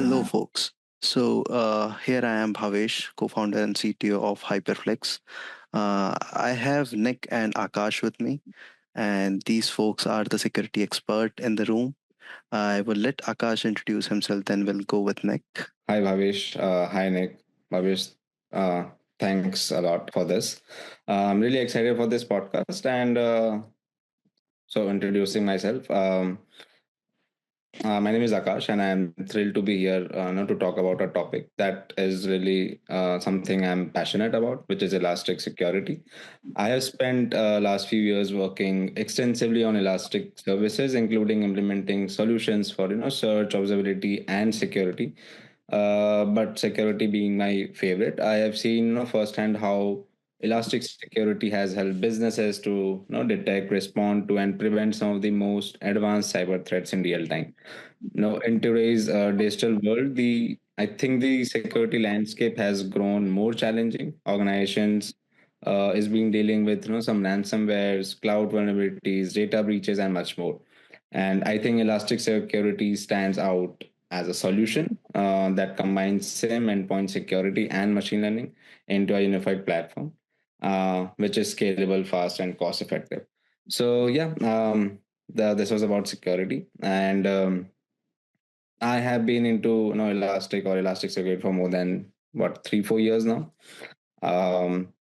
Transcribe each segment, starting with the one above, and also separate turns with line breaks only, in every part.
Hello, folks. Here I am, Bhavesh, co-founder and CTO of Hyperflex. I have Nick and Akash with me, and these folks are the security expert in the room. I will let Akash introduce himself, then we'll go with Nick.
Hi, Bhavesh. Hi, Nick. Bhavesh, thanks a lot for this. I'm really excited for this podcast. And introducing myself. My name is Akash, and I'm thrilled to be here now to talk about a topic that is really something I'm passionate about, which is elastic security. I have spent last few years working extensively on elastic services, including implementing solutions for search, observability, and security. But security being my favorite, I have seen firsthand how elastic security has helped businesses to detect, respond to, and prevent some of the most advanced cyber threats in real time. In today's digital world, the I think the security landscape has grown more challenging. Organizations is being dealing with some ransomwares, cloud vulnerabilities, data breaches, and much more. And I think elastic security stands out as a solution that combines SIM, endpoint security, and machine learning into a unified platform, which is scalable, fast, and cost effective. So yeah, this was about security, and I have been into elastic or elastic security for more than what 3-4 years now.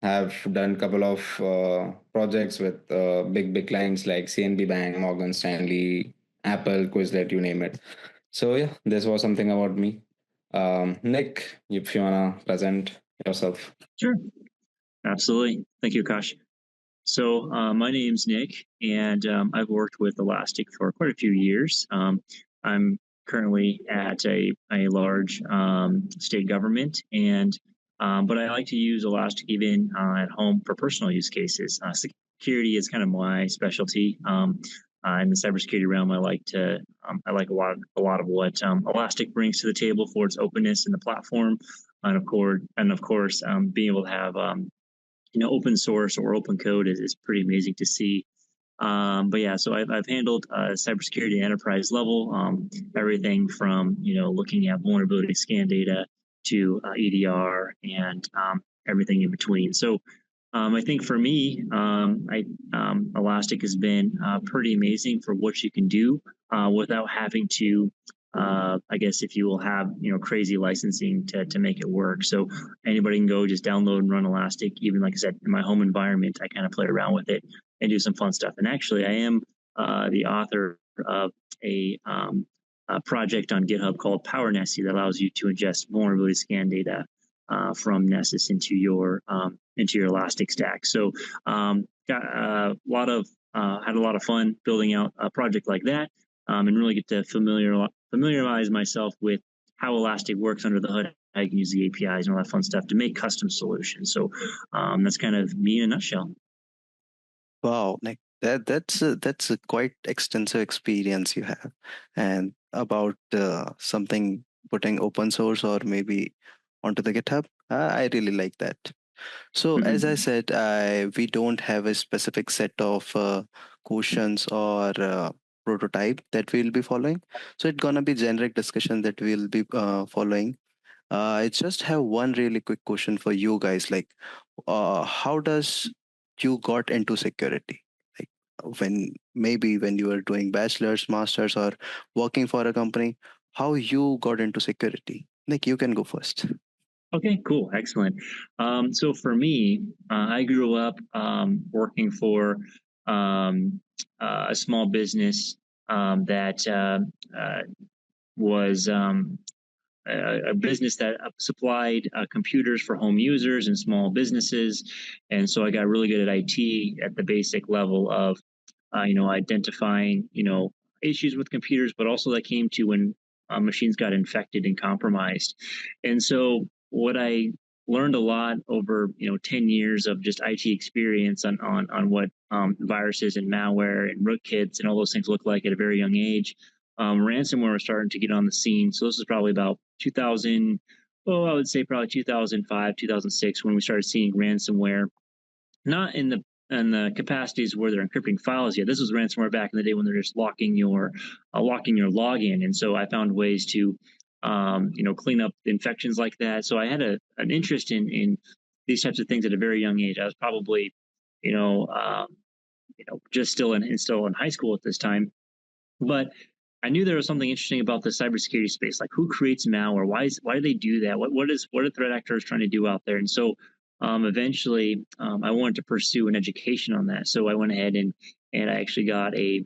Have done a couple of projects with big clients like CNB Bank, Morgan Stanley, Apple, Quizlet, you name it. So yeah, this was something about me. Nick, if you wanna present yourself.
Sure, absolutely. Thank you, Akash. So my name's Nick, and I've worked with Elastic for quite a few years. I'm currently at a large state government, and but I like to use Elastic even at home for personal use cases. Security is kind of my specialty. In the cybersecurity realm, I like a lot of what Elastic brings to the table for its openness in the platform, and of course, being able to have open source or open code is pretty amazing to see. But yeah, so I've handled cybersecurity enterprise level, everything from looking at vulnerability scan data to EDR and everything in between. So I think for me, Elastic has been pretty amazing for what you can do without having to, I guess, if you will have crazy licensing to make it work. So anybody can go just download and run Elastic. Even like I said, in my home environment, I kind of play around with it and do some fun stuff. And actually, I am the author of a project on GitHub called Power Nessie that allows you to ingest vulnerability scan data from Nessus into your Elastic stack. So got a lot of had a lot of fun building out a project like that, and really get to familiarize myself with how Elastic works under the hood. I can use the APIs and all that fun stuff to make custom solutions. So that's kind of me in a nutshell.
Wow, Nick, that's a quite extensive experience you have, and about something putting open source or maybe onto the GitHub. I really like that. So as I said, we don't have a specific set of questions or prototype that we'll be following. So it's gonna be generic discussion that we'll be following. I just have one really quick question for you guys. Like, how does you got into security? Like, when you were doing bachelor's, master's, or working for a company, how you got into security? Like, you can go first.
Okay, cool, excellent. So for me, I grew up working for a small business that was a business that supplied computers for home users and small businesses. And so I got really good at IT at the basic level of, identifying, issues with computers, but also that came to when machines got infected and compromised. And so what I learned a lot over 10 years of just IT experience on what viruses and malware and rootkits and all those things look like at a very young age. Ransomware was starting to get on the scene. So this is probably about 2000, I would say probably 2005, 2006 when we started seeing ransomware, not in the capacities where they're encrypting files yet. This was ransomware back in the day when they're just locking your login. And so I found ways to clean up infections like that. So I had an interest in these types of things at a very young age. I was probably, you know, um, just still in high school at this time, but I knew there was something interesting about the cybersecurity space. Like, who creates malware? Why do they do that? What are threat actors trying to do out there? And so, eventually, I wanted to pursue an education on that. So I went ahead and I actually got a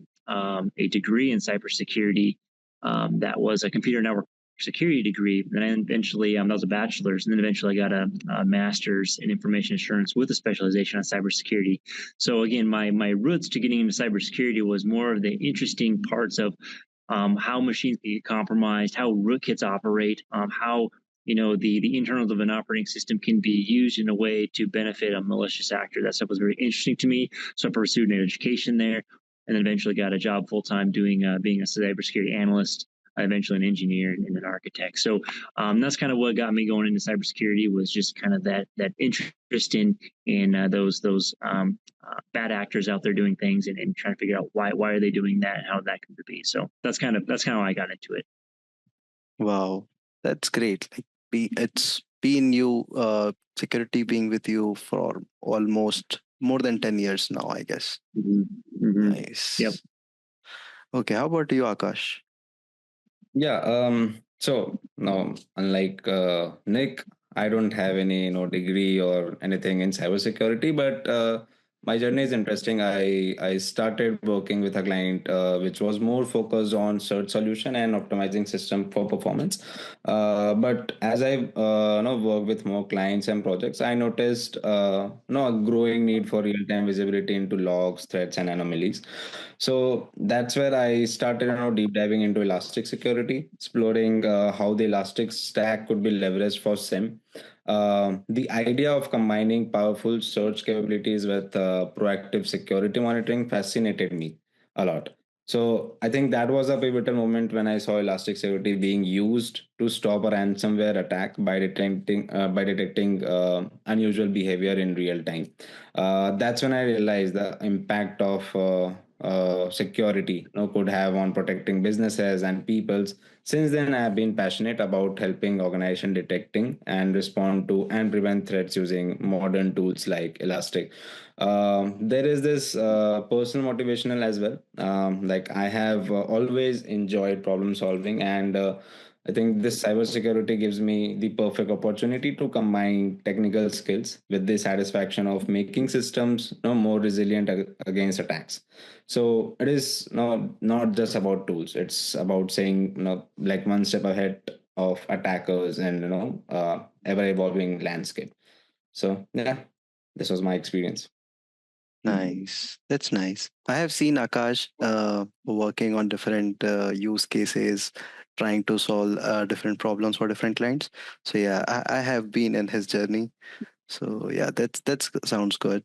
degree in cybersecurity. That was a computer network security degree. Then I eventually, that was a bachelor's, and then eventually I got a master's in information assurance with a specialization on cybersecurity. So again, my roots to getting into cybersecurity was more of the interesting parts of how machines get compromised, how rootkits operate, how the internals of an operating system can be used in a way to benefit a malicious actor. That stuff was very interesting to me, so I pursued an education there, and then eventually got a job full time doing being a cybersecurity analyst. Eventually, an engineer and an architect. So that's kind of what got me going into cybersecurity, was just kind of that interest in those bad actors out there doing things, and trying to figure out why are they doing that and how that could be. So that's kind of how I got into it.
Wow, that's great. Like, it's been you security being with you for almost more than 10 years now, I guess.
Mm-hmm. Mm-hmm. Yep.
Nice. Okay, how about you, Akash?
Yeah. So no, unlike Nick, I don't have any degree or anything in cybersecurity, but my journey is interesting. I started working with a client which was more focused on search solution and optimizing system for performance. But as I work with more clients and projects, I noticed a growing need for real time visibility into logs, threats, and anomalies. So that's where I started deep diving into elastic security, exploring how the elastic stack could be leveraged for SIM. The idea of combining powerful search capabilities with proactive security monitoring fascinated me a lot. So I think that was a pivotal moment when I saw elastic security being used to stop a ransomware attack by detecting unusual behavior in real time. That's when I realized the impact of security could have on protecting businesses and peoples. Since then, I have been passionate about helping organization detecting and respond to and prevent threats using modern tools like Elastic. There is this personal motivational as well. Like I have always enjoyed problem solving, and I think this cybersecurity gives me the perfect opportunity to combine technical skills with the satisfaction of making systems more resilient against attacks. So it is not just about tools. It's about saying like one step ahead of attackers and ever evolving landscape. So yeah, this was my experience.
Nice. That's nice. I have seen Akash working on different use cases, trying to solve different problems for different clients. So yeah, I have been in his journey. So yeah, that's sounds good.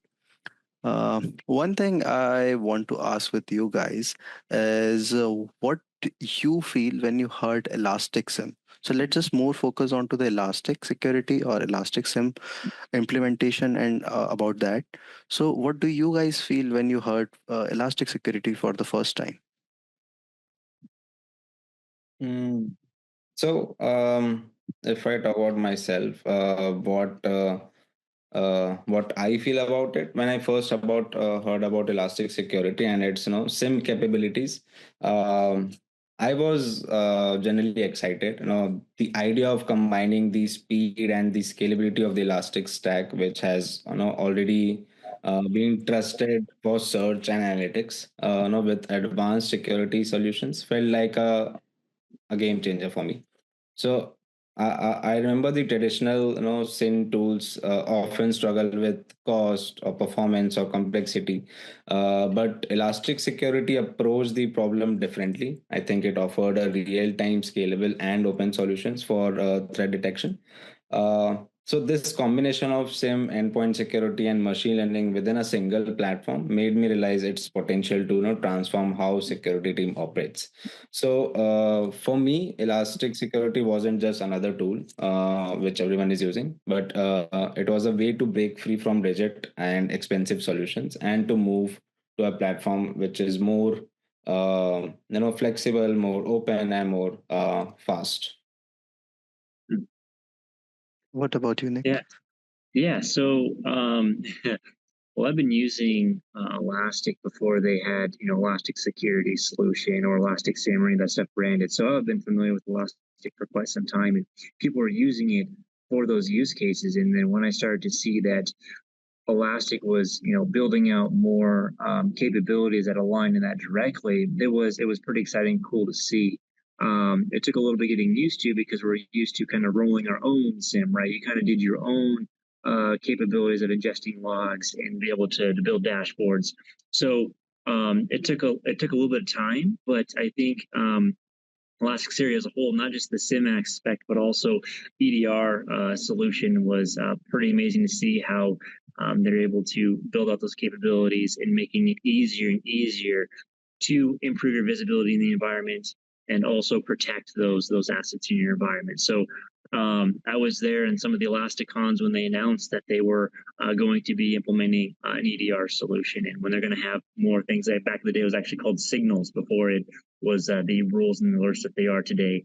One thing I want to ask with you guys is what you feel when you heard Elastic SIM. So let's just more focus on to the Elastic Security or Elastic SIM implementation and about that. So what do you guys feel when you heard Elastic Security for the first time?
Mm. So if I talk about myself, what I feel about it when I first about heard about Elastic Security and its SIM capabilities. Um, I was generally excited. The idea of combining the speed and the scalability of the Elastic Stack, which has already been trusted for search and analytics, with advanced security solutions, felt like a game changer for me. So I remember the traditional SIN tools often struggle with cost or performance or complexity, but Elastic Security approached the problem differently. I think it offered a real-time, scalable, and open solutions for threat detection. So this combination of SIM, endpoint security, and machine learning within a single platform made me realize its potential to transform how security team operates. So for me, Elastic Security wasn't just another tool which everyone is using, but it was a way to break free from rigid and expensive solutions and to move to a platform which is more flexible, more open, and more fast.
What about you, Nick?
Yeah, yeah. So, well, I've been using Elastic before they had, Elastic Security Solution or Elastic SAMR, that stuff branded. So I've been familiar with Elastic for quite some time, and people were using it for those use cases. And then when I started to see that Elastic was, building out more capabilities that align in that directly, it was pretty exciting, and cool to see. It took a little bit getting used to because we're used to kind of rolling our own SIM, right? You kind of did your own capabilities of ingesting logs and be able to build dashboards. So it took a little bit of time, but I think Elasticsearch as a whole, not just the SIM aspect, but also EDR solution was pretty amazing to see how they're able to build out those capabilities and making it easier and easier to improve your visibility in the environment and also protect those assets in your environment. So I was there in some of the Elasticons when they announced that they were going to be implementing an EDR solution, and when they're going to have more things. That back in the day it was actually called Signals before it was the rules and alerts that they are today.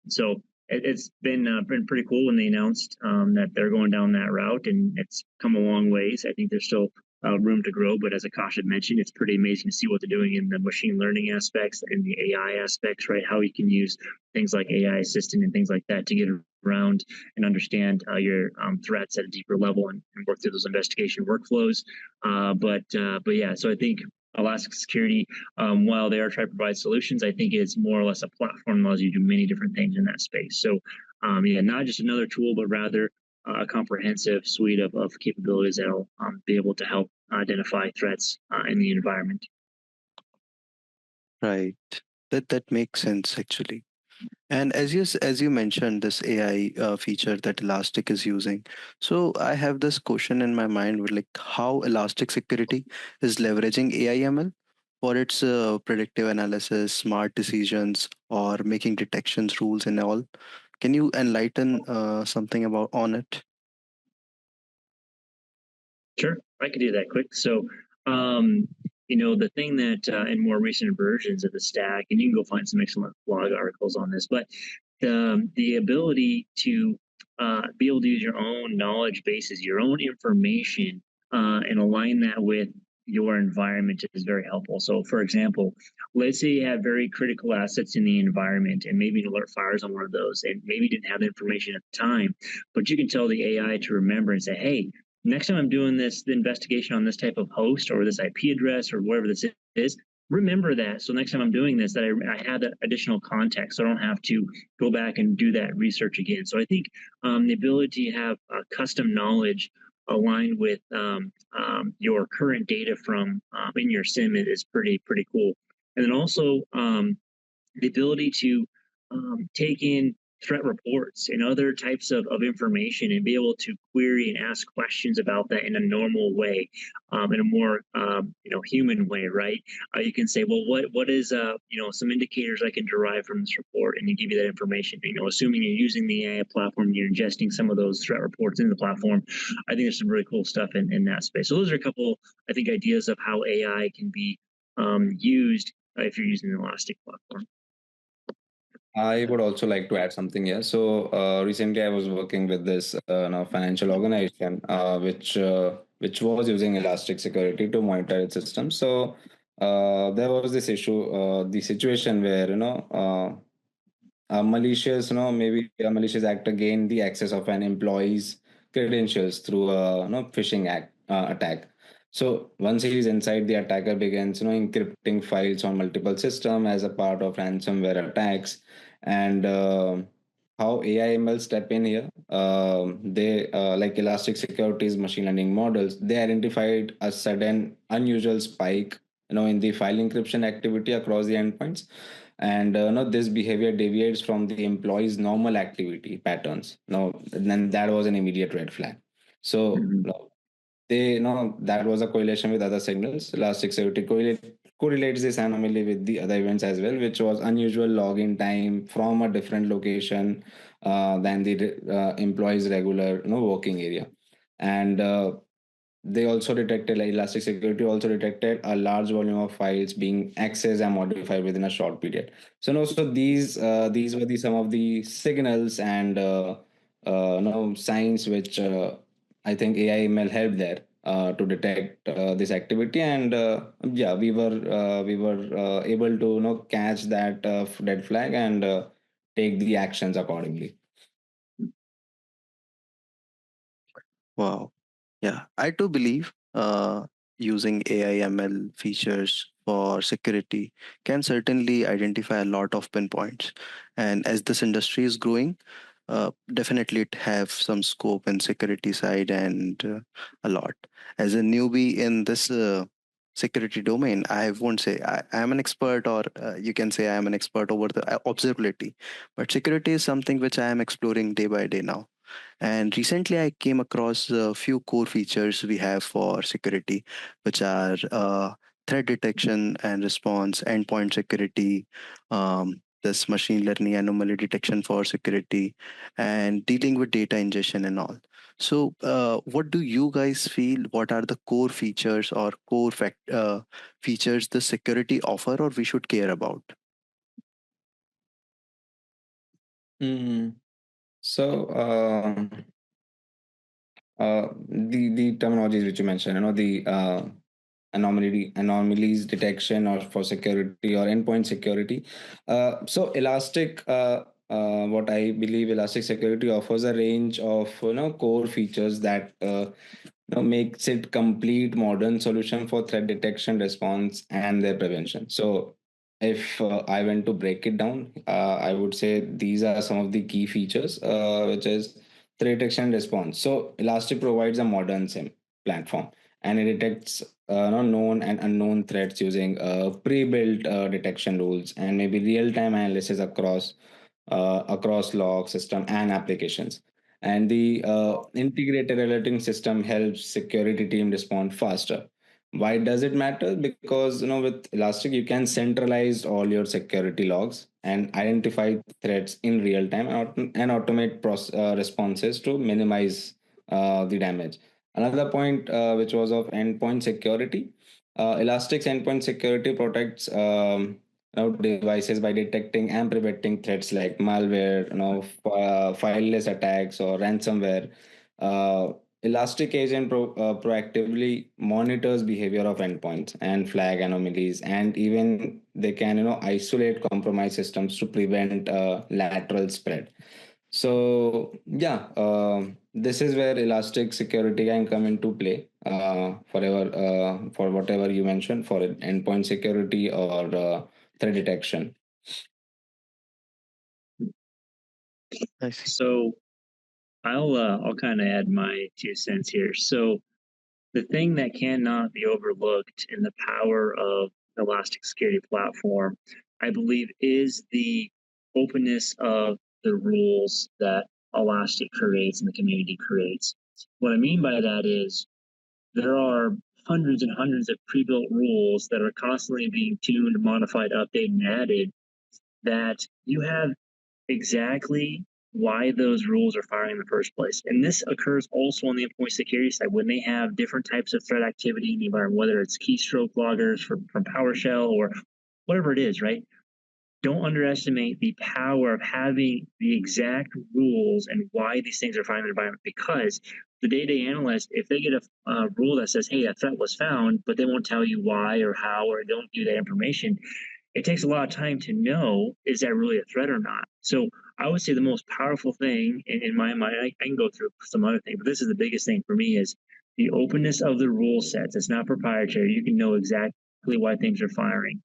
So it's been pretty cool when they announced that they're going down that route, and it's come a long ways. I think there's still room to grow, but as Akash had mentioned, it's pretty amazing to see what they're doing in the machine learning aspects and the AI aspects, right? How you can use things like AI assistant and things like that to get around and understand your threats at a deeper level and work through those investigation workflows. But yeah, so I think Elastic Security, while they are trying to provide solutions, I think it's more or less a platform that allows you to do many different things in that space. So yeah, not just another tool, but rather a comprehensive suite of capabilities that'll be able to help identify threats in the environment.
Right. That makes sense actually. And as you mentioned this AI feature that Elastic is using, so I have this question in my mind with like how Elastic Security is leveraging AI ML for its predictive analysis, smart decisions, or making detections rules and all. Can you enlighten something about on it?
Sure, I could do that quick. So, the thing that in more recent versions of the stack, and you can go find some excellent blog articles on this, but the ability to be able to use your own knowledge bases, your own information, and align that with your environment is very helpful. So, for example, let's say you have very critical assets in the environment, and maybe an alert fires on one of those, and maybe you didn't have the information at the time, but you can tell the AI to remember and say, hey, next time I'm doing the investigation on this type of host or this IP address or whatever this is, remember that. So next time I'm doing this, that I have that additional context, so I don't have to go back and do that research again. So I think the ability to have custom knowledge aligned with your current data from in your SIM is pretty cool. And then also the ability to take in threat reports and other types of information and be able to query and ask questions about that in a normal way, in a more human way, right? You can say, well, what is some indicators I can derive from this report, and you give you that information. Assuming you're using the AI platform, you're ingesting some of those threat reports into the platform. I think there's some really cool stuff in that space. So those are a couple, I think, ideas of how AI can be used if you're using the Elastic platform.
I would also like to add something here. So recently, I was working with this financial organization, which was using Elastic Security to monitor its system. So there was this issue, the situation where malicious, maybe a malicious actor gained the access of an employee's credentials through a phishing attack. So once he is inside, the attacker begins, encrypting files on multiple systems as a part of ransomware attacks. And how AI ML step in here? They like Elastic Security's machine learning models. They identified a sudden unusual spike, in the file encryption activity across the endpoints, and this behavior deviates from the employee's normal activity patterns. Now, then that was an immediate red flag. So they know that was a correlation with other signals. Elastic Security correlates this anomaly with the other events as well, which was unusual login time from a different location than the employee's regular working area. And they also detected, like Elastic Security also detected a large volume of files being accessed and modified within a short period. So no, so these were some of the signals and no science which I think AI ML helped there to detect this activity, and yeah, we were able to catch that red flag and take the actions accordingly.
Wow. Yeah, I too believe using AI ML features for security can certainly identify a lot of pinpoints. And as this industry is growing, definitely it have some scope in security side and a lot. As a newbie in this security domain, I won't say I am an expert, or you can say I am an expert over the observability. But security is something which I am exploring day by day now. And recently, I came across a few core features we have for security, which are threat detection and response, endpoint security, this machine learning anomaly detection for security, and dealing with data ingestion and all. So, what do you guys feel? What are the core features or features the security offer, or we should care about?
Mm. So the terminologies which you mentioned, the anomalies detection or for security or endpoint security. So Elastic, what I believe Elastic Security offers a range of core features that makes it complete modern solution for threat detection, response, and their prevention. So if I went to break it down, I would say these are some of the key features, which is threat detection and response. So Elastic provides a modern SIM platform, and it detects known and unknown threats using pre-built detection rules and maybe real-time analysis across log system and applications. And the integrated alerting system helps security team respond faster. Why does it matter? Because with Elastic you can centralize all your security logs and identify threats in real time and automate responses to minimize the damage. Another point, which was of endpoint security. Elastic's endpoint security protects devices by detecting and preventing threats like malware, fileless attacks or ransomware. Elastic Agent proactively monitors behavior of endpoints and flag anomalies, and even they can isolate compromised systems to prevent lateral spread. So yeah, this is where elastic security can come into play for whatever you mentioned for endpoint security or threat detection.
I see.
So I'll kind of add my 2 cents here. So the thing that cannot be overlooked in the power of Elastic Security Platform, I believe, is the openness of the rules that Elastic creates and the community creates. What I mean by that is there are hundreds and hundreds of pre-built rules that are constantly being tuned, modified, updated, and added that you have exactly why those rules are firing in the first place. And this occurs also on the endpoint security side when they have different types of threat activity in the environment, whether it's keystroke loggers from PowerShell or whatever it is, right? Don't underestimate the power of having the exact rules and why these things are firing in the environment, because the day-to-day analyst, if they get a rule that says, hey, a threat was found, but they won't tell you why or how, or don't give that information, it takes a lot of time to know, is that really a threat or not? So I would say the most powerful thing in my mind, I can go through some other things, but this is the biggest thing for me, is the openness of the rule sets. It's not proprietary. You can know exactly why things are firing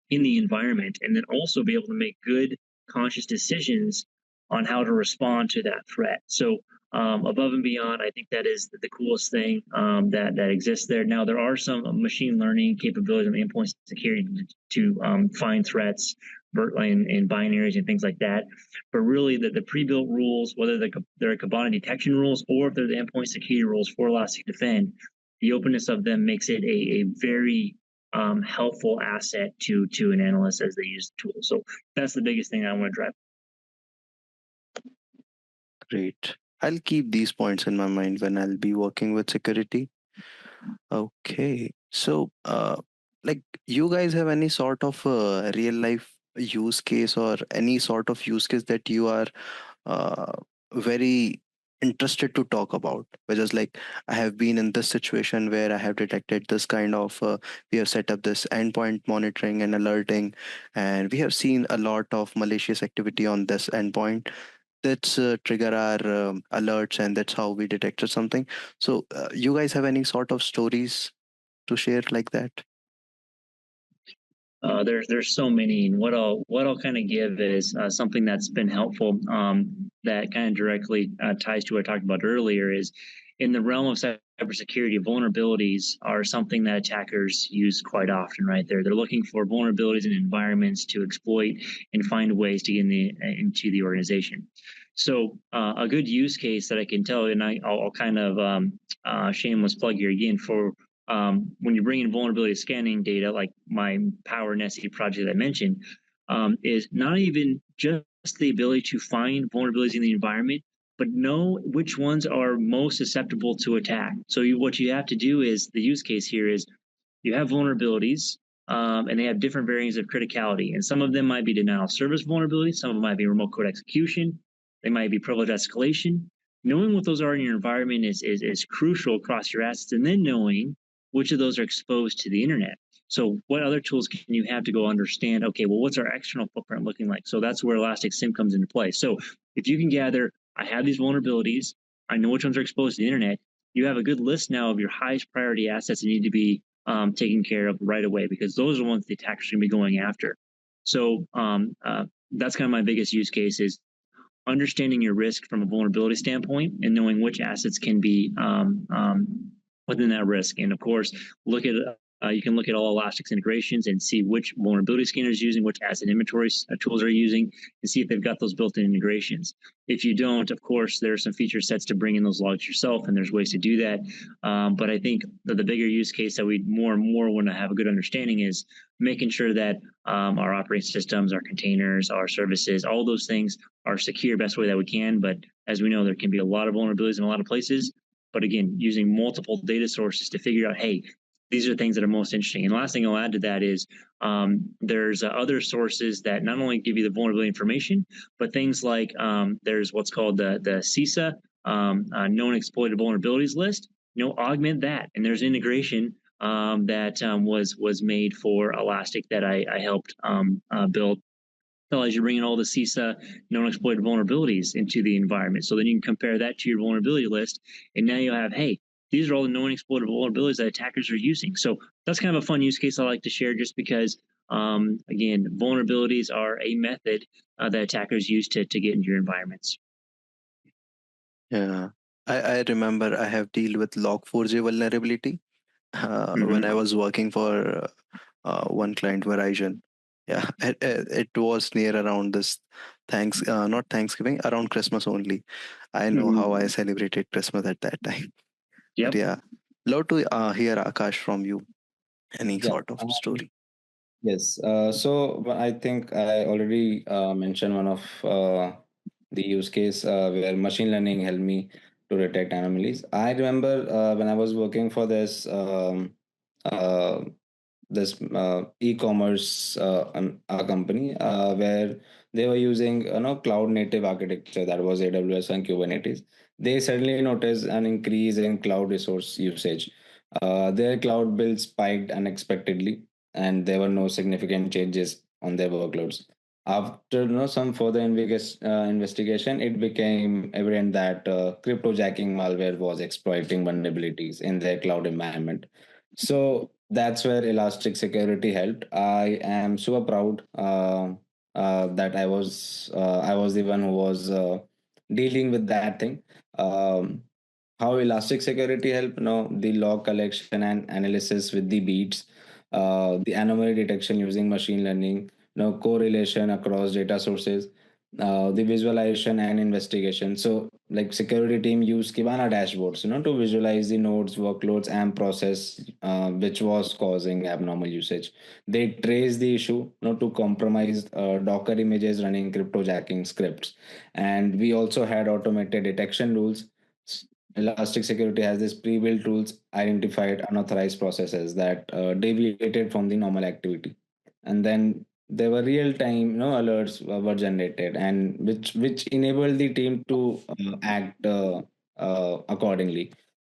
in the environment, and then also be able to make good, conscious decisions on how to respond to that threat. So above and beyond, I think that is the coolest thing that exists there. Now, there are some machine learning capabilities on the endpoint security to find threats in binaries and things like that. But really, the pre-built rules, whether they're Kibana detection rules or if they're the endpoint security rules for Elastic Defend, the openness of them makes it a very helpful asset to an analyst as they use the tool. So that's the biggest thing I want to drive.
Great. I'll keep these points in my mind when I'll be working with security. Okay. So, like, you guys have any sort of real life use case or any sort of use case that you are uh, very interested to talk about, which is like, I have been in this situation where I have detected this kind of we have set up this endpoint monitoring and alerting, and we have seen a lot of malicious activity on this endpoint. That's trigger our alerts, and that's how we detected something. So you guys have any sort of stories to share like that?
There's so many, and what I'll kind of give is something that's been helpful, that kind of directly ties to what I talked about earlier. Is in the realm of cybersecurity, vulnerabilities are something that attackers use quite often. Right, they're looking for vulnerabilities in environments to exploit and find ways to get into the organization. So a good use case that I can tell, and I'll kind of shameless plug here again for when you bring in vulnerability scanning data, like my Power Nessie project that I mentioned, is not even just the ability to find vulnerabilities in the environment, but know which ones are most susceptible to attack. So what you have to do is, the use case here is, you have vulnerabilities, and they have different variants of criticality. And some of them might be denial of service vulnerabilities, some of them might be remote code execution, they might be privilege escalation. Knowing what those are in your environment is crucial across your assets, and then knowing which of those are exposed to the internet. So what other tools can you have to go understand, okay, well, what's our external footprint looking like? So that's where Elastic SIM comes into play. So if you can gather, I have these vulnerabilities, I know which ones are exposed to the internet, you have a good list now of your highest priority assets that need to be taken care of right away, because those are the ones the attackers are going to be going after. So that's kind of my biggest use case, is understanding your risk from a vulnerability standpoint and knowing which assets can be within that risk. And of course, look at you can look at all Elastic's integrations and see which vulnerability scanner is using, which asset inventory tools are using, and see if they've got those built-in integrations. If you don't, of course, there are some feature sets to bring in those logs yourself, and there's ways to do that. But I think the bigger use case that we more and more want to have a good understanding is making sure that our operating systems, our containers, our services, all those things are secure best way that we can. But as we know, there can be a lot of vulnerabilities in a lot of places. But again, using multiple data sources to figure out, hey, these are things that are most interesting. And last thing I'll add to that is there's other sources that not only give you the vulnerability information, but things like there's what's called the CISA, known exploited vulnerabilities list. Augment that. And there's integration that was made for Elastic that I helped build. So as you're bringing all the CISA known exploited vulnerabilities into the environment, so then you can compare that to your vulnerability list, and now you have, hey, these are all the known exploited vulnerabilities that attackers are using. So that's kind of a fun use case I like to share, just because, again, vulnerabilities are a method that attackers use to get into your environments.
Yeah, I remember I have dealt with Log4j vulnerability when I was working for one client, Verizon. Yeah, it was near around this not Thanksgiving, around Christmas only. I know how I celebrated Christmas at that time. But
Yep.
yeah, love to hear Akash from you. Any
Yeah.
sort of story?
Yes. So I think I already mentioned one of the use case where machine learning helped me to detect anomalies. I remember when I was working for uh, this e-commerce company where they were using cloud native architecture, that was AWS and Kubernetes. They suddenly noticed an increase in cloud resource usage. Their cloud bills spiked unexpectedly, and there were no significant changes on their workloads. After some further investigation, it became evident that cryptojacking malware was exploiting vulnerabilities in their cloud environment. So that's where Elastic Security helped. I am super proud that I was the one who was dealing with that thing. Um, how Elastic Security help? The log collection and analysis with the beats, the anomaly detection using machine learning, correlation across data sources, the visualization and investigation. So, like security team use Kibana dashboards, to visualize the nodes, workloads, and process which was causing abnormal usage. They trace the issue, to compromised Docker images running cryptojacking scripts, and we also had automated detection rules. Elastic Security has this pre-built rules identified unauthorized processes that deviated from the normal activity, and then there were real time alerts were generated, and which enabled the team to act accordingly.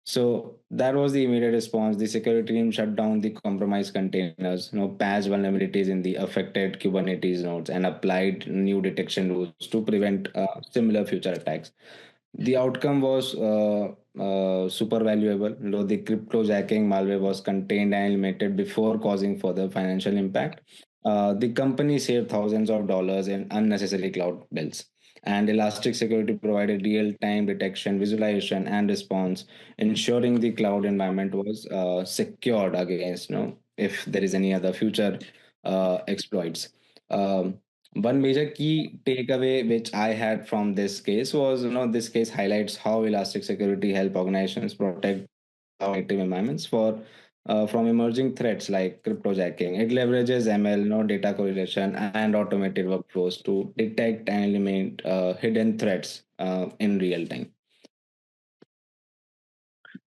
So that was the immediate response. The security team shut down the compromised containers, patched vulnerabilities in the affected Kubernetes nodes, and applied new detection rules to prevent similar future attacks. The outcome was super valuable. Though the cryptojacking malware was contained and eliminated before causing further financial impact, the company saved thousands of dollars in unnecessary cloud bills. And Elastic Security provided real-time detection, visualization, and response, ensuring the cloud environment was secured against, if there is any other future exploits. Um, One major key takeaway which I had from this case was, this case highlights how Elastic Security help organizations protect active environments from emerging threats like cryptojacking. It leverages ML, data correlation, and automated workflows to detect and eliminate hidden threats in real time.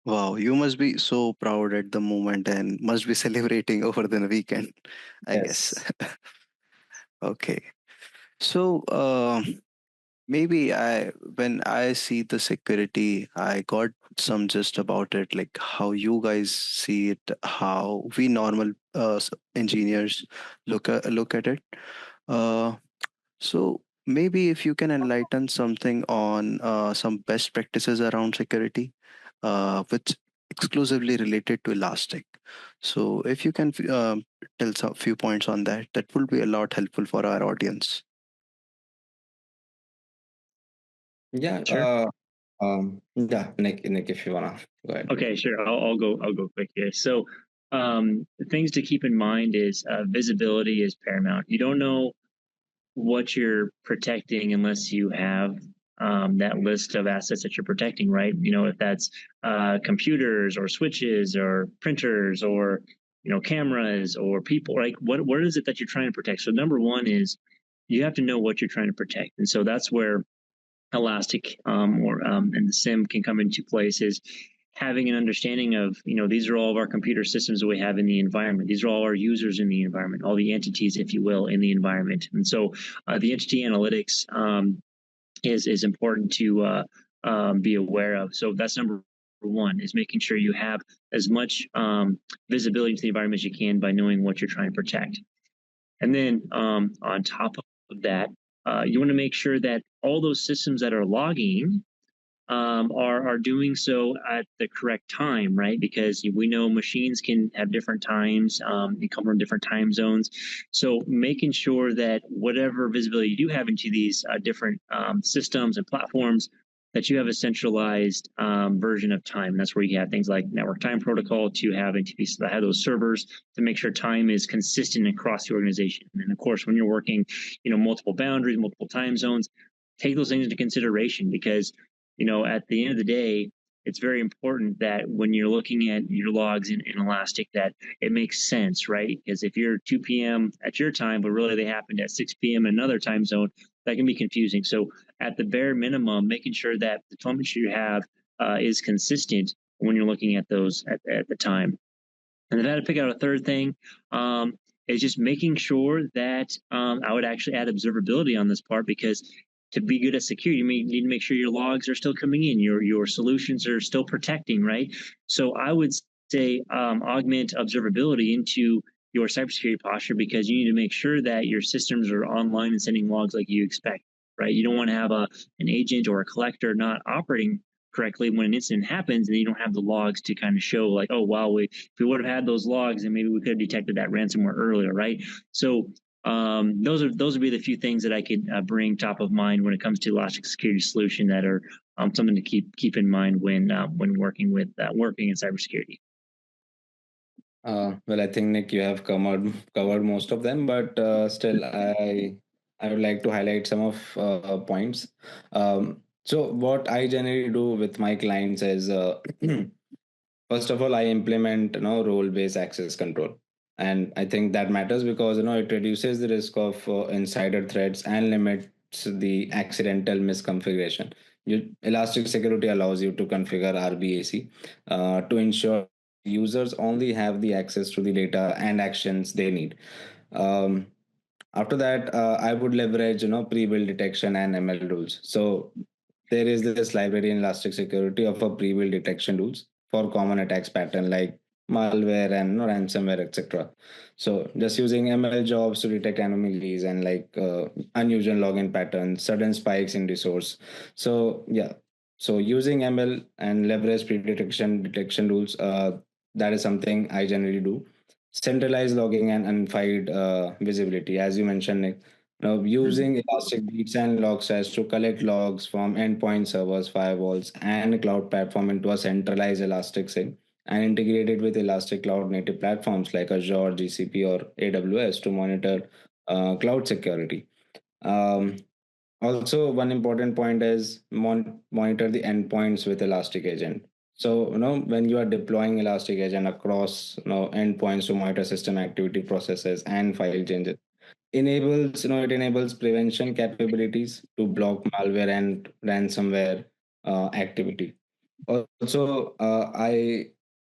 Wow, you must be so proud at the moment and must be celebrating over the weekend, I guess.
Yes.
Okay. So, maybe when I see the security, I got some gist about it, like how you guys see it, how we normal engineers look at it. Uh, so maybe if you can enlighten something on some best practices around security, which exclusively related to Elastic. So if you can tell some few points on that, that would be a lot helpful for our audience.
Yeah.
Sure.
Yeah, Nick, if you wanna go ahead.
Okay, sure. I'll go. I'll go quick here. So, things to keep in mind is visibility is paramount. You don't know what you're protecting unless you have that list of assets that you're protecting, right? If that's computers or switches or printers or cameras or people, like what is it that you're trying to protect? So number one is you have to know what you're trying to protect, and so that's where Elastic or and the SIM can come into place is having an understanding of, these are all of our computer systems that we have in the environment. These are all our users in the environment, all the entities, if you will, in the environment. And so the entity analytics is important to be aware of. So that's number one, is making sure you have as much visibility into the environment as you can by knowing what you're trying to protect. And then on top of that, you want to make sure that all those systems that are logging are doing so at the correct time, right? Because we know machines can have different times, they come from different time zones. So making sure that whatever visibility you do have into these different systems and platforms, that you have a centralized version of time. That's where you have things like network time protocol to having to have those servers to make sure time is consistent across the organization. And of course, when you're working, multiple boundaries, multiple time zones, take those things into consideration because at the end of the day, it's very important that when you're looking at your logs in Elastic, that it makes sense, right? Because if you're 2 p.m. at your time, but really they happened at 6 p.m. in another time zone, that can be confusing. So at the bare minimum, making sure that the telemetry you have is consistent when you're looking at those at the time. And if I had to pick out a third thing, is just making sure that I would actually add observability on this part because to be good at security, you need to make sure your logs are still coming in, your solutions are still protecting, right? So I would say augment observability into your cybersecurity posture because you need to make sure that your systems are online and sending logs like you expect, right? You don't want to have an agent or a collector not operating correctly when an incident happens and you don't have the logs to kind of show like, oh wow, if we would have had those logs and maybe we could have detected that ransomware earlier, right? So those would be the few things that I could bring top of mind when it comes to Elastic Security solution that are something to keep in mind when working in cybersecurity.
Well, I think Nick, you have covered most of them, but still, I would like to highlight some of points. So, what I generally do with my clients is, first of all, I implement role-based access control, and I think that matters because it reduces the risk of insider threats and limits the accidental misconfiguration. Elastic Security allows you to configure RBAC to ensure users only have the access to the data and actions they need. Um, After that, I would leverage, pre-built detection and ML rules. So there is this library in Elastic of a pre-built detection rules for common attacks pattern like malware and ransomware, etc. So just using ML jobs to detect anomalies and like unusual login patterns, sudden spikes in resource. So yeah, so using ML and leverage detection rules, that is something I generally do. Centralized logging and unified visibility, as you mentioned, Nick. Now, using Elastic Beats and Logstash to collect logs from endpoint servers, firewalls, and cloud platform into a centralized Elastic SIG and integrate it with Elastic Cloud native platforms like Azure, GCP, or AWS to monitor cloud security. Um, Also, one important point is monitor the endpoints with Elastic Agent. So, when you are deploying Elastic Agent across, endpoints to monitor system activity processes and file changes, it enables prevention capabilities to block malware and ransomware activity. Also, I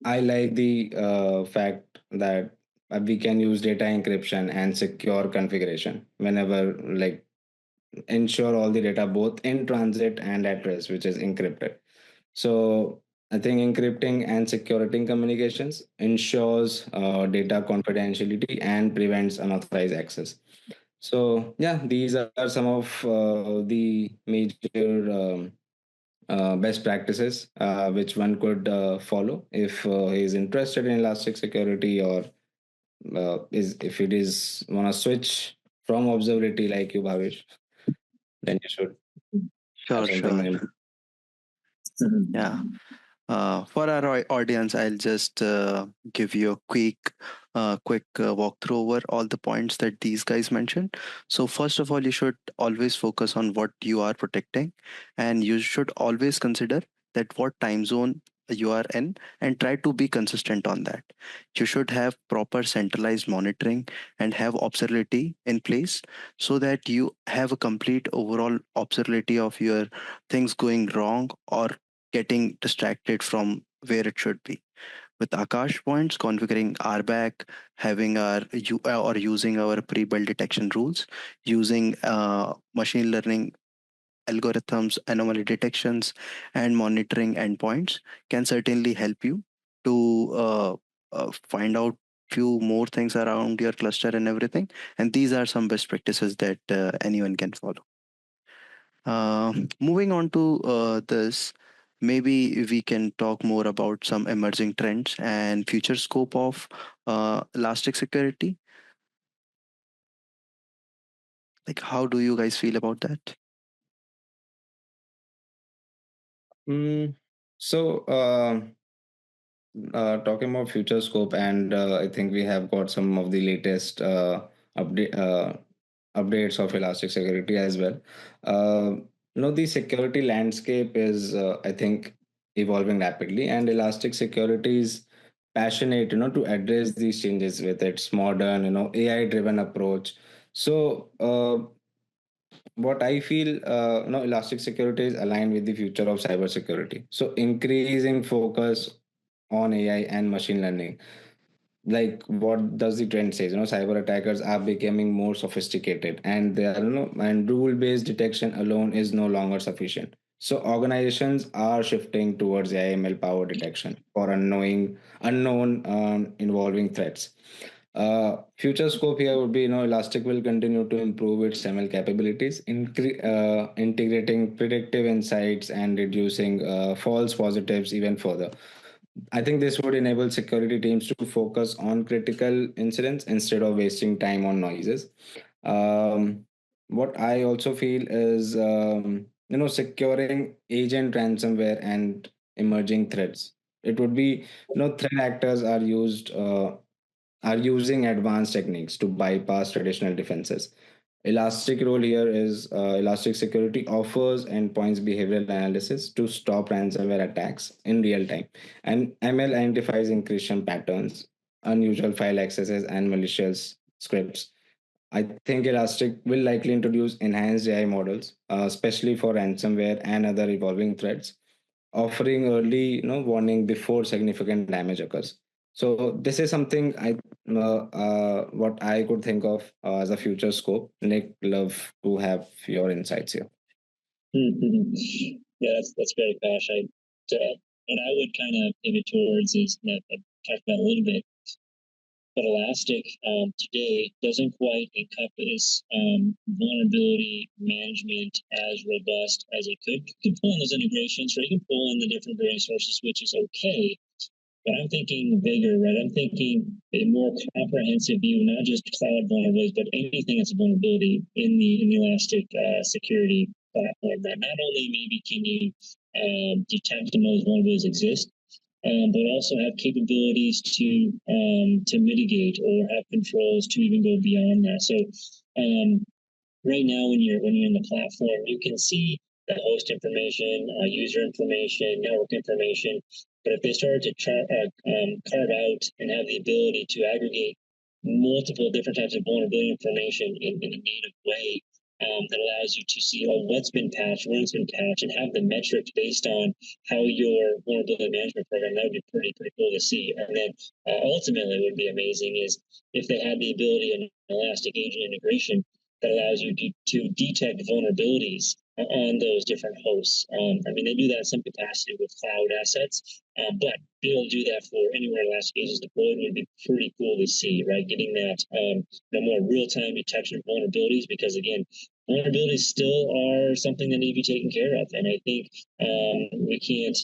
like the fact that we can use data encryption and secure configuration whenever, like, ensure all the data both in transit and at rest, which is encrypted. So I think encrypting and securing communications ensures data confidentiality and prevents unauthorized access. So yeah, these are some of the major best practices which one could follow if he is interested in elastic security, or is if it is want to switch from observability like you, Bhavesh, then you should have
Sure,
something
sure.
in.
Yeah. For our audience, I'll just give you a quick walkthrough over all the points that these guys mentioned. So first of all, you should always focus on what you are protecting, and you should always consider that what time zone you are in, and try to be consistent on that. You should have proper centralized monitoring and have observability in place so that you have a complete overall observability of your things going wrong or getting distracted from where it should be. With Akash points, configuring RBAC, having or using our pre-built detection rules, using machine learning algorithms, anomaly detections, and monitoring endpoints can certainly help you to find out few more things around your cluster and everything. And these are some best practices that anyone can follow. Moving on to this, maybe we can talk more about some emerging trends and future scope of elastic security. Like, how do you guys feel about that?
Mm, so, talking about future scope, and I think we have got some of the latest update updates of Elastic Security as well. Uh, the security landscape is, I think, evolving rapidly, and Elastic Security is passionate, to address these changes with its modern, AI-driven approach. So, what I feel, Elastic Security is aligned with the future of cybersecurity. So, increasing focus on AI and machine learning. Like, what does the trend say? Cyber attackers are becoming more sophisticated, and they are, and rule-based detection alone is no longer sufficient. So organizations are shifting towards AI/ML power detection for unknown involving threats. Future scope here would be, Elastic will continue to improve its ML capabilities, integrating predictive insights and reducing false positives even further. I think this would enable security teams to focus on critical incidents instead of wasting time on noises. Um, what I also feel is, securing agent ransomware and emerging threats. It would be, threat actors are using advanced techniques to bypass traditional defenses. Elastic role here is Elastic Security offers endpoints behavioral analysis to stop ransomware attacks in real time. And ML identifies encryption patterns, unusual file accesses, and malicious scripts. I think Elastic will likely introduce enhanced AI models, especially for ransomware and other evolving threats, offering early warning before significant damage occurs. So this is something what I could think of as a future scope. Nick, love to have your insights here.
Yeah, that's great, Akash. What I would kind of pivot towards is that I talked about a little bit, but Elastic today doesn't quite encompass vulnerability management as robust as it could. You can pull in those integrations, right? You can pull in the different various sources, which is okay. But I'm thinking bigger, right? I'm thinking a more comprehensive view, not just cloud vulnerabilities, but anything that's a vulnerability in the Elastic security platform. That not only maybe can you detect and know those vulnerabilities exist, but also have capabilities to mitigate or have controls to even go beyond that. So right now, when you're in the platform, you can see the host information, user information, network information. But if they started to carve out and have the ability to aggregate multiple different types of vulnerability information in a native way, that allows you to see what's been patched, when it's been patched, and have the metrics based on how your vulnerability management program, that would be pretty cool to see. And then ultimately, what would be amazing is if they had the ability in Elastic Agent integration that allows you to detect vulnerabilities on those different hosts. I mean, they do that in some capacity with cloud assets, but being able to do that for anywhere Elastic is deployed would be pretty cool to see, right? Getting that more real-time detection of vulnerabilities, because again, vulnerabilities still are something that need to be taken care of, and I think we can't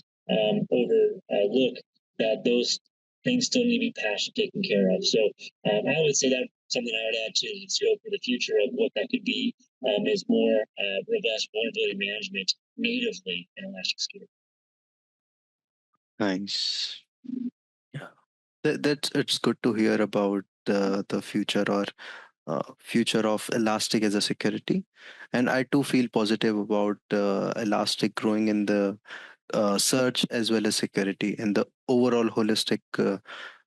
overlook that those things still need to be patched and taken care of. So I would say that something I would add to the scope for the future of what that could be is more robust vulnerability management natively in Elasticsearch.
Nice. Yeah. That's it's good to hear about the future or future of Elastic as a security, and I too feel positive about Elastic growing in the search as well as security in the overall holistic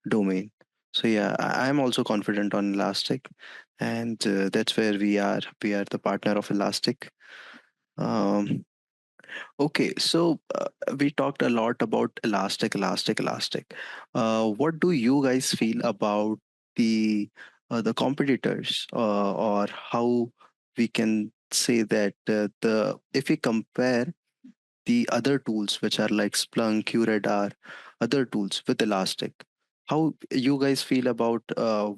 domain. So yeah, I'm also confident on Elastic, and that's where we are. We are the partner of Elastic. Um, Okay, so we talked a lot about Elastic. What do you guys feel about the competitors, or how we can say that the if we compare the other tools which are like Splunk, QRadar, other tools with Elastic, how you guys feel about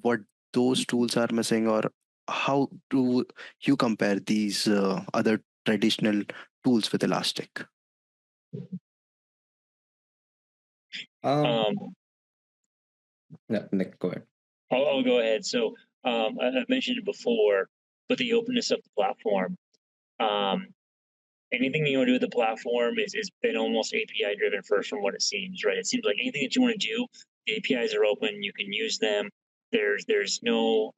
what those tools are missing, or how do you compare these other traditional tools with Elastic?
Um, yeah, Nick, go ahead.
I'll go ahead. So I've mentioned it before, but the openness of the platform. Um, anything that you want to do with the platform is been almost API driven first from what it seems, right? It seems like anything that you want to do, the APIs are open, you can use them. There's no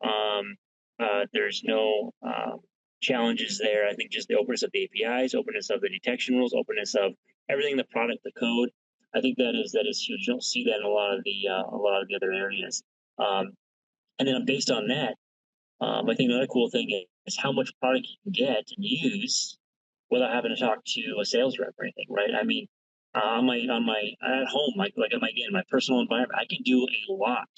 challenges there. I think just the openness of the APIs, openness of the detection rules, openness of everything, the product, the code. I think that is huge. You don't see that in a lot of the other areas. And then based on that, I think another cool thing is how much product you can get and use without having to talk to a sales rep or anything, right? I mean, on my at home, like again, my personal environment, I can do a lot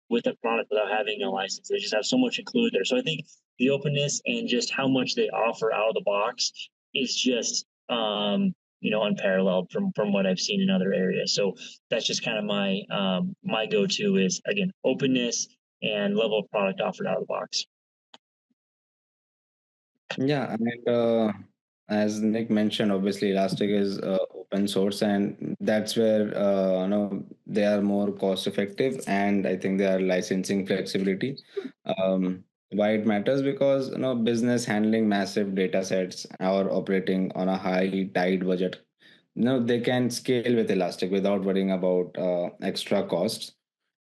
with a product without having a license. They just have so much included there. So I think the openness and just how much they offer out of the box is just unparalleled from what I've seen in other areas. So that's just kind of my go-to is again openness and level of product offered out of the box.
Yeah, and as Nick mentioned, obviously Elastic is open source, and that's where they are more cost effective, and I think they are licensing flexibility. Why it matters? Because business handling massive data sets or operating on a high tight budget, they can scale with Elastic without worrying about extra costs.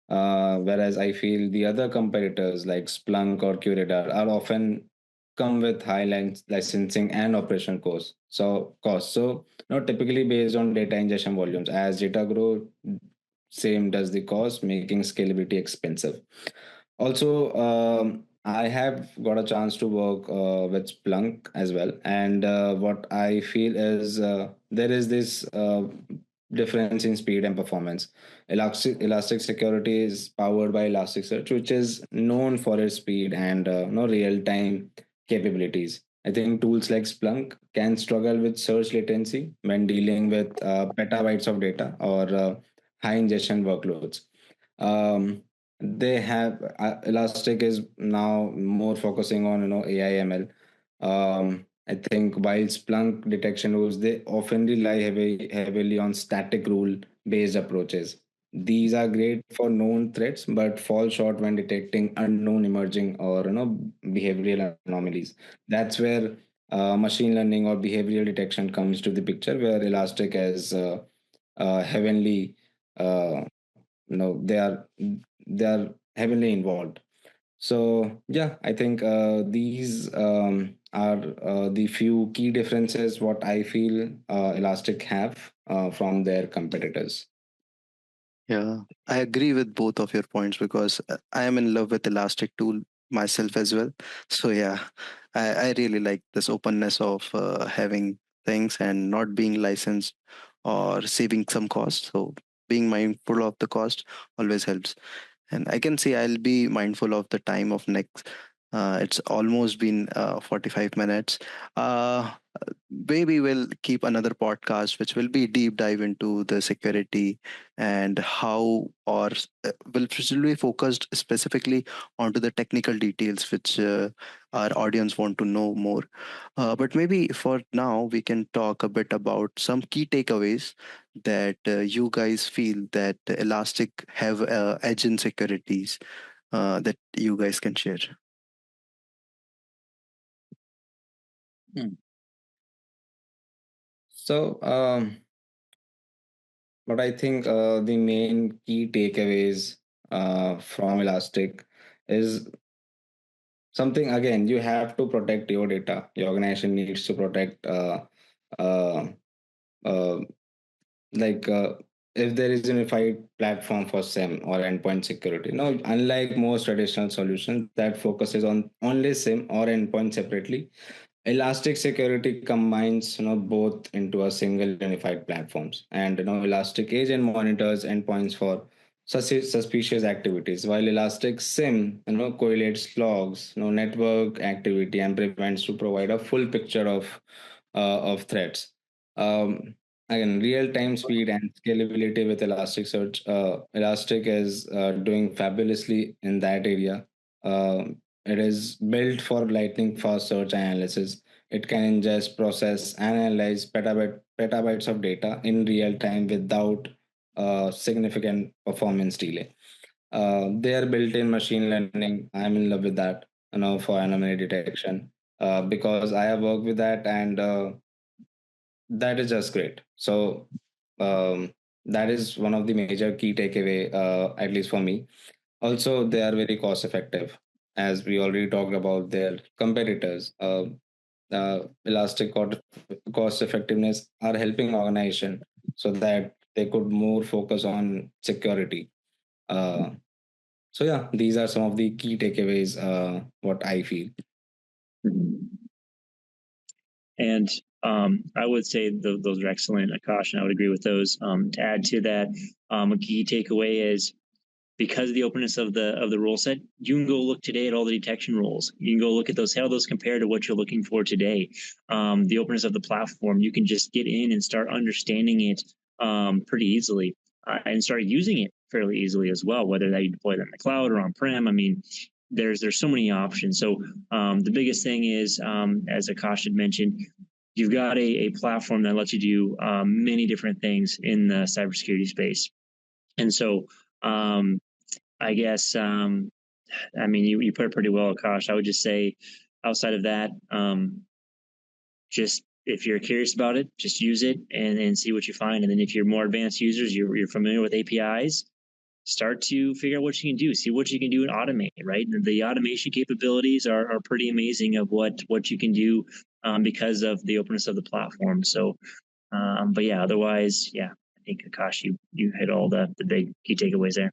Whereas I feel the other competitors like Splunk or QRadar are often come with high licensing and operational costs. So typically based on data ingestion volumes. As data grow, same does the cost, making scalability expensive. Also, I have got a chance to work with Splunk as well, and what I feel is there is this difference in speed and performance. Elastic Security is powered by Elasticsearch, which is known for its speed and no real-time capabilities. I think tools like Splunk can struggle with search latency when dealing with petabytes of data or high ingestion workloads. Um, they have Elastic is now more focusing on AI ML. I think while Splunk detection rules, they often rely heavily on static rule based approaches. These are great for known threats, but fall short when detecting unknown emerging or behavioral anomalies. That's where machine learning or behavioral detection comes to the picture, where Elastic is heavily uh, they are heavily involved. So yeah, I think these are the few key differences what I feel Elastic have from their competitors.
Yeah, I agree with both of your points because I am in love with Elastic Tool myself as well. So yeah, I really like this openness of having things and not being licensed or saving some cost. So being mindful of the cost always helps. And I can say I'll be mindful of the time of next. It's almost been 45 minutes. Uh, Maybe we'll keep another podcast which will be deep dive into the security and how or will be focused specifically onto the technical details which our audience want to know more. But maybe for now we can talk a bit about some key takeaways that you guys feel that Elastic have edge in securities that you guys can share.
Hmm. So, but I think the main key takeaways from Elastic is something, again, you have to protect your data. Your organization needs to protect uh, uh, like if there is a unified platform for SIM or endpoint security. No, unlike most traditional solutions that focuses on only SIM or endpoint separately, Elastic Security combines both into a single unified platforms, and Elastic Agent monitors endpoints for suspicious activities, while Elastic SIM correlates logs, network activity, and prevents to provide a full picture of threats. Um, Again, real-time speed and scalability with Elasticsearch. Elastic is doing fabulously in that area. It is built for lightning fast search analysis. It can ingest, process, and analyze petabytes of data in real time without significant performance delay. Their built-in machine learning, I'm in love with that. For anomaly detection, because I have worked with that, and that is just great. So that is one of the major key takeaway, at least for me. Also, they are very cost effective, as we already talked about their competitors. Elastic cost effectiveness are helping organization so that they could more focus on security. Uh, so yeah, these are some of the key takeaways. What I feel.
And I would say those are excellent, Akash, and I would agree with those. To add to that, a key takeaway is because of the openness of the rule set, you can go look today at all the detection rules. You can go look at those, how those compare to what you're looking for today. The openness of the platform, you can just get in and start understanding it pretty easily and start using it fairly easily as well, whether that you deploy it in the cloud or on-prem. I mean, there's so many options. So the biggest thing is, as Akash had mentioned, you've got a platform that lets you do many different things in the cybersecurity space. And so I guess, I mean, you put it pretty well, Akash. I would just say outside of that, just if you're curious about it, just use it and see what you find. And then if you're more advanced users, you're familiar with APIs, start to figure out what you can do, see what you can do and automate, right? The automation capabilities are pretty amazing of what you can do because of the openness of the platform. So, but yeah, otherwise, yeah, I think Akash, you hit all the big key takeaways there.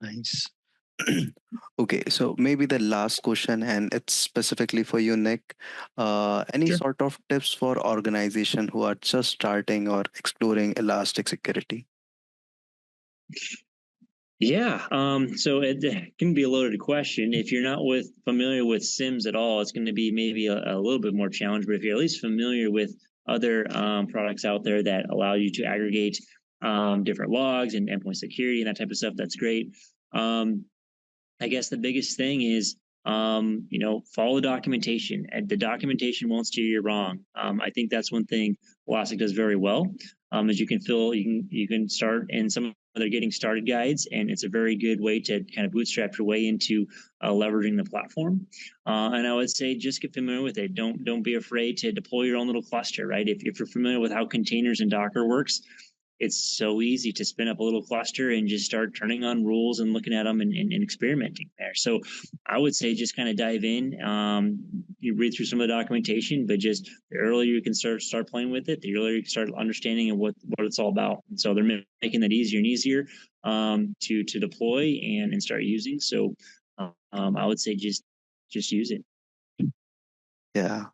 Nice. Okay, so maybe the last question, and it's specifically for you, Nick. Any
Sure.
sort of tips for organization who are just starting or exploring elastic security?
Yeah. So it can be a loaded question. If you're not familiar with SIMs at all, it's going to be maybe a little bit more challenge. But if you're at least familiar with other products out there that allow you to aggregate different logs and endpoint security and that type of stuff, that's great. I guess the biggest thing is, follow the documentation. And the documentation won't steer you wrong. I think that's one thing Elastic does very well. Is you can start in some of their getting started guides, and it's a very good way to kind of bootstrap your way into leveraging the platform. And I would say just get familiar with it. Don't be afraid to deploy your own little cluster. Right? If you're familiar with how containers and Docker works, it's so easy to spin up a little cluster and just start turning on rules and looking at them and experimenting there. So I would say just kind of dive in. You read through some of the documentation, but just the earlier you can start playing with it, the earlier you can start understanding of what it's all about. And so they're making that easier and easier to deploy and start using. So I would say just use it.
Yeah,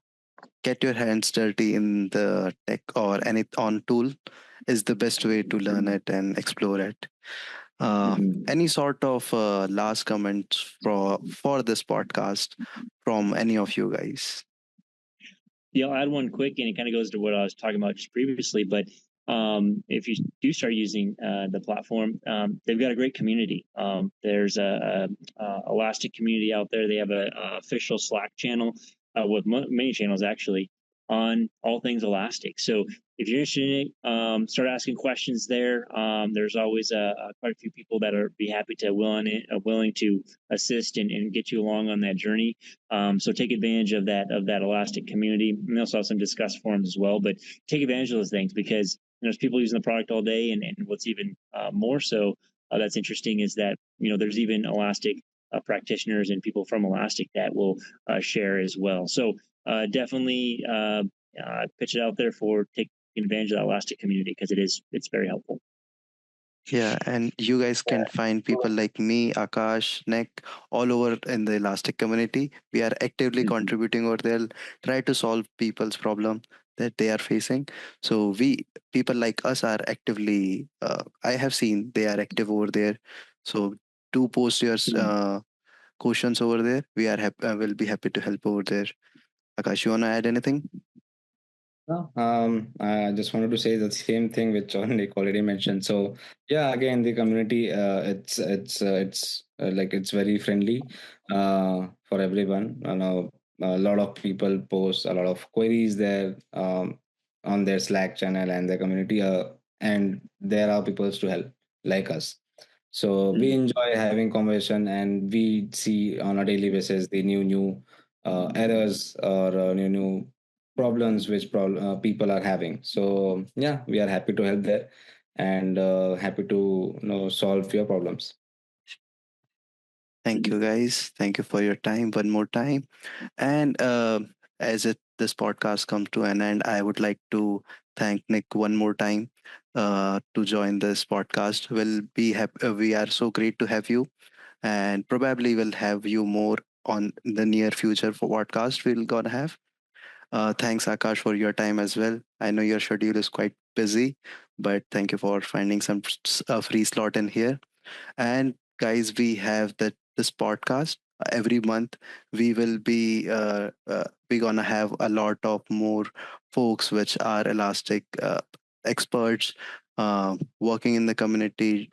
get your hands dirty in the tech or any on tool is the best way to learn it and explore it. Any sort of last comments for this podcast from any of you guys?
Yeah, I'll add one quick, and it kind of goes to what I was talking about just previously. But if you do start using the platform, they've got a great community. There's a Elastic community out there. They have a official Slack channel with many channels actually on all things Elastic. So if you're interested in it, start asking questions there. There's always quite a few people that are be happy to willing to assist and get you along on that journey. So take advantage of that Elastic community. We also have some Discuss forums as well, but take advantage of those things because there's people using the product all day, and what's even more so that's interesting is that there's even Elastic practitioners and people from Elastic that will share as well. So definitely pitch it out there for taking advantage of the Elastic community because it's very helpful.
Yeah, and you guys can find people like me, Akash, Nick, all over in the Elastic community. We are actively contributing over there, try to solve people's problem that they are facing. So people like us are actively, I have seen they are active over there. So do post your questions over there. Will be happy to help over there. Akash, you wanna add anything?
No, I just wanted to say the same thing which Nick already mentioned. So yeah, again, the community, it's very friendly for everyone. I know a lot of people post a lot of queries there on their Slack channel and their community, and there are people to help like us. So we enjoy having conversation, and we see on a daily basis the new errors or new problems which people are having. So yeah, we are happy to help there and happy to solve your problems.
Thank you guys. Thank you for your time one more time. And as this podcast comes to an end, I would like to thank Nick one more time to join this podcast. We are so great to have you, and probably we'll have you more on the near future for podcast we're gonna have. Thanks, Akash, for your time as well. I know your schedule is quite busy, but thank you for finding some free slot in here. And guys, we have this podcast every month. We gonna have a lot of more folks which are Elastic experts, working in the community,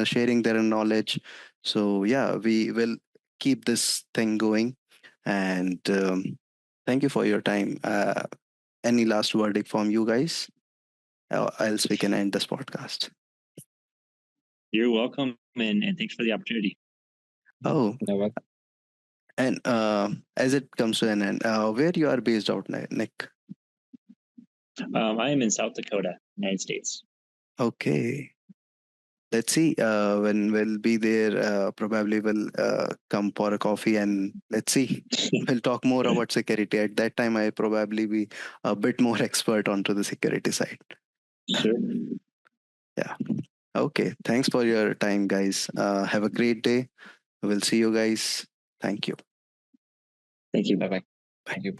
sharing their knowledge. So yeah, we will keep this thing going. And thank you for your time. Any last verdict from you guys? Else we can end this podcast.
You're welcome, and thanks for the opportunity.
Oh,
Yeah, well,
and as it comes to an end, where you are based out, Nick?
I am in South Dakota, United States.
Okay. Let's see. When we'll be there, probably we'll come for a coffee and let's see. We'll talk more about security. At that time, I probably be a bit more expert onto the security side.
Sure.
Yeah. Okay. Thanks for your time, guys. Have a great day. We'll see you guys. Thank you.
Thank you.
Bye bye. Thank you.